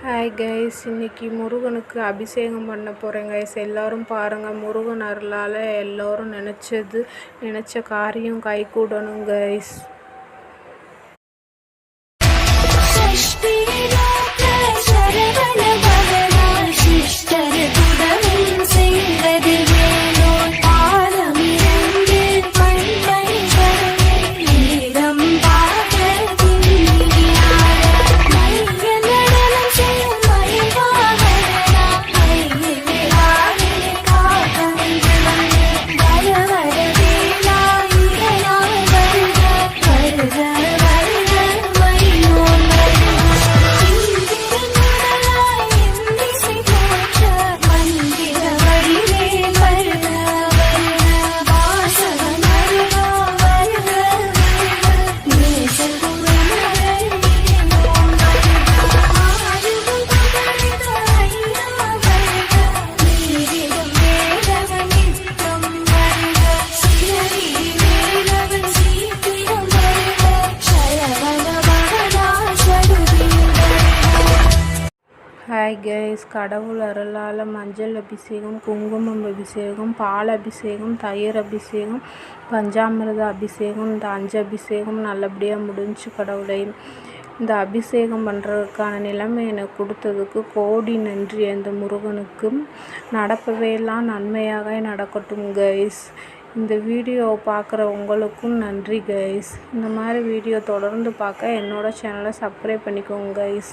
Hi guys, இன்னைக்கு முருகனுக்கு அபிஷேகம் பண்ண போகிறேன் கைஸ். எல்லோரும் பாருங்கள். முருகன் அருளால் எல்லோரும் நினச்ச காரியம் கைகூடணும் கைஸ். ஹாய் கைஸ், கடவுள் அருளால் மஞ்சள் அபிஷேகம், குங்குமம் அபிஷேகம், பால் அபிஷேகம், தயிர் அபிஷேகம், பஞ்சாமிர்த அபிஷேகம், இந்த 5 அபிஷேகம் நல்லபடியாக முடிஞ்சு. கடவுளை இந்த அபிஷேகம் பண்ணுறதுக்கான நிலைமை எனக்கு கொடுத்ததுக்கு கோடி நன்றி. அந்த முருகனுக்கு நடப்பவையெல்லாம் நன்மையாக நடக்கட்டும் கைஸ். இந்த வீடியோவை பார்க்குற உங்களுக்கும் நன்றி கைஸ். இந்த மாதிரி வீடியோ தொடர்ந்து பார்க்க என்னோடய சேனலை சப்ஸ்கிரைப் பண்ணிக்கோங்க கைஸ்.